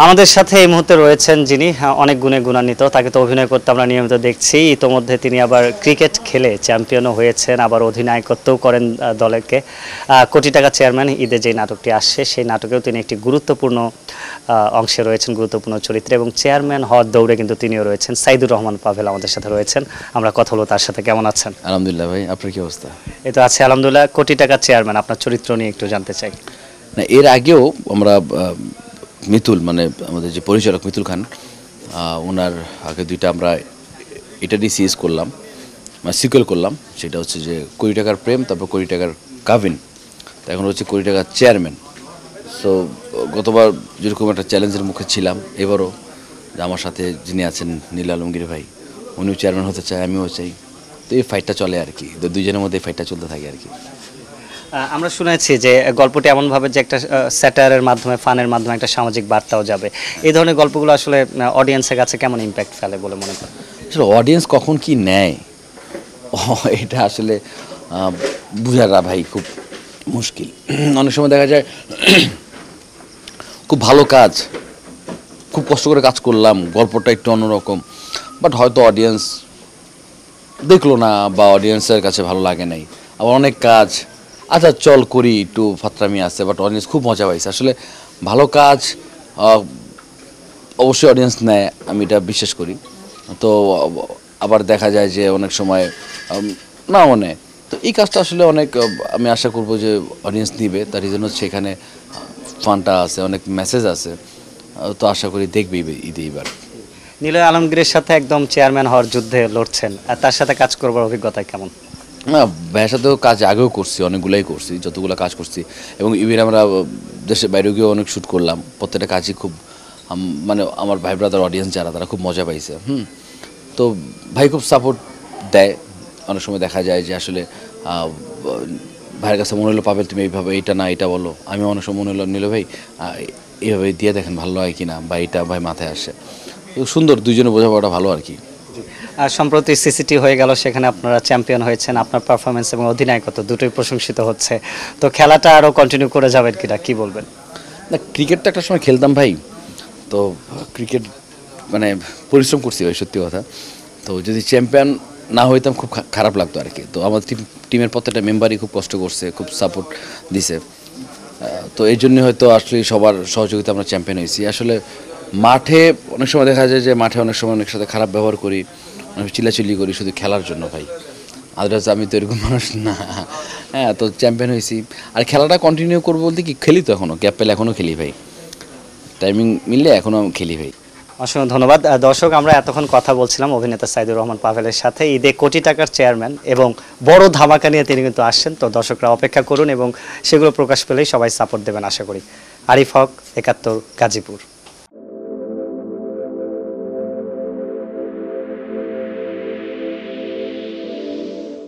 আমাদের সাথে এই মুহূর্তে রয়েছেন যিনি অনেক গুণে গুণান্বিত, তাকে তো অভিনয় করতে আমরা নিয়মিত দেখছি। ইতোমধ্যে তিনি আবার ক্রিকেট খেলে চ্যাম্পিয়নও হয়েছেন, আবার অধিনায়কত্বও করেন দলকে। কোটি টাকা চেয়ারম্যান ঈদে যে নাটকটি আসছে সেই নাটকেও তিনি একটি গুরুত্বপূর্ণ অংশে রয়েছেন, গুরুত্বপূর্ণ চরিত্রে, এবং চেয়ারম্যান হওয়ার দৌড়ে কিন্তু তিনিও রয়েছেন। সাইদুর রহমান পাভেল আমাদের সাথে রয়েছেন, আমরা কথা বলবো তার সাথে। কেমন আছেন? আলহামদুলিল্লাহ ভাই, আপনার কি অবস্থা? এই তো আছে আলহামদুলিল্লাহ। কোটি টাকা চেয়ারম্যান, আপনার চরিত্র নিয়ে একটু জানতে চাই। না, এর আগেও আমরা মিতুল মানে আমাদের যে পরিচালক মিতুল খান, ওনার আগে দুইটা আমরা এটা দিয়ে সিরিজ করলাম, মানে সিকুয়েল করলাম। সেটা হচ্ছে যে কোটি টাকার প্রেম, তারপর কোটি টাকার কাবিন, এখন হচ্ছে কোটি টাকার চেয়ারম্যান। সো গতবার যেরকম একটা চ্যালেঞ্জের মুখে ছিলাম, এবারও যে আমার সাথে যিনি আছেন নীল আলমগীর ভাই, উনিও চেয়ারম্যান হতে চায়, আমিও চাই। তো এই ফাইটটা চলে আর কি, দুইজনের মধ্যে এই ফাইটটা চলতে থাকে আর কি। আমরা শুনেছি যে গল্পটি এমনভাবে যে একটা স্যাটারের মাধ্যমে, ফানের মাধ্যমে একটা সামাজিক বার্তাও যাবে। এই ধরনের গল্পগুলো আসলে অডিয়েন্সের কাছে কেমন ইম্প্যাক্ট ফেলে বলে মনে করেন? আসলে অডিয়েন্স কখন কি নেয় এটা আসলে বোঝাটা ভাই খুব মুশকিল। অনেক সময় দেখা যায় খুব ভালো কাজ, খুব কষ্ট করে কাজ করলাম, গল্পটা একটু অন্যরকম, বাট হয়তো অডিয়েন্স দেখলো না বা অডিয়েন্সের কাছে ভালো লাগে নাই। আবার অনেক কাজ আচ্ছা চল করি, একটু ফাত্রামি আছে, বাট অডিয়েন্স খুব মজা পাইছে। আসলে ভালো কাজ অবশ্যই অডিয়েন্স নেয়, আমি এটা বিশ্বাস করি। তো আবার দেখা যায় যে অনেক সময় নাও নেয়। তো এই কাজটা আসলে অনেক আমি আশা করব যে অডিয়েন্স নিবে, তার জন্য সেখানে ফানটা আছে, অনেক মেসেজ আছে। তো আশা করি দেখবে ঈদে এবার। নীল আলমগীরের সাথে একদম চেয়ারম্যান হওয়ার যুদ্ধে লড়ছেন, আর তার সাথে কাজ করবার অভিজ্ঞতা কেমন? না, ভাইয়ের সাথেও কাজ আগেও করছি, অনেকগুলাই করছি, যতগুলো কাজ করছি, এবং ইভেন আমরা দেশের বাইরে গিয়েও অনেক শ্যুট করলাম। প্রত্যেকটা কাজই খুব মানে আমার ভাই ব্রাদার অডিয়েন্স যারা, তারা খুব মজা পাইছে। তো ভাই খুব সাপোর্ট দেয়। অনেক সময় দেখা যায় যে আসলে ভাইয়ের কাছে মনে হলো পাবেল তুমি এইভাবে এইটা না এটা বলো, আমি অনেক সময় মনে হলো নিল ভাই এইভাবে দিয়ে দেখেন ভালো হয় কিনা, বা এইটা ভাই মাথায় আসে। সুন্দর, দুইজনে বোঝাপড়াটা ভালো আর কি। আর সম্প্রতি সিসিটি হয়ে গেল, সেখানে আপনারা চ্যাম্পিয়ন হয়েছেন, আপনার পারফরমেন্স এবং অধিনায়কত্ব দুটোই প্রশংসিত হচ্ছে। তো খেলাটা আরও কন্টিনিউ করে যাবেন কিনা, কি বলবেন? না, ক্রিকেটটা একটা সময় খেলতাম ভাই, তো ক্রিকেট মানে পরিশ্রম করছি ভাই, সত্যি কথা। তো যদি চ্যাম্পিয়ন না হইতাম খুব খারাপ লাগতো আর কি। তো আমাদের টিমের প্রত্যেকটা মেম্বারই খুব কষ্ট করছে, খুব সাপোর্ট দিছে। তো এই জন্য হয়তো আসলে সবার সহযোগিতা আমরা চ্যাম্পিয়ন হয়েছি। আসলে মাঠে অনেক সময় দেখা যায় যে মাঠে অনেক সময় অনেক সাথে খারাপ ব্যবহার করি, অনেক চিল্লাচিল্লি করি শুধু খেলার জন্য ভাই। আদারওয়াইজ আমি তো এরকম মানুষ না। হ্যাঁ, তো চ্যাম্পিয়ন হয়েছি, আর খেলাটা কন্টিনিউ করবো বলতে কি, খেলি তো এখনও, গ্যাপ পেলে এখনও খেলি ভাই, টাইমিং মিললে এখনও খেলি ভাই। অসংখ্য ধন্যবাদ। দর্শক, আমরা এতক্ষণ কথা বলছিলাম অভিনেতা সাইদুর রহমান পাভেলের সাথে। ঈদে কোটি টাকার চেয়ারম্যান এবং বড় ধামাকা নিয়ে তিনি কিন্তু আসছেন। তো দর্শকরা অপেক্ষা করুন এবং সেগুলো প্রকাশ পেলেই সবাই সাপোর্ট দেবেন আশা করি। আরিফ হক, ৭১, গাজীপুর।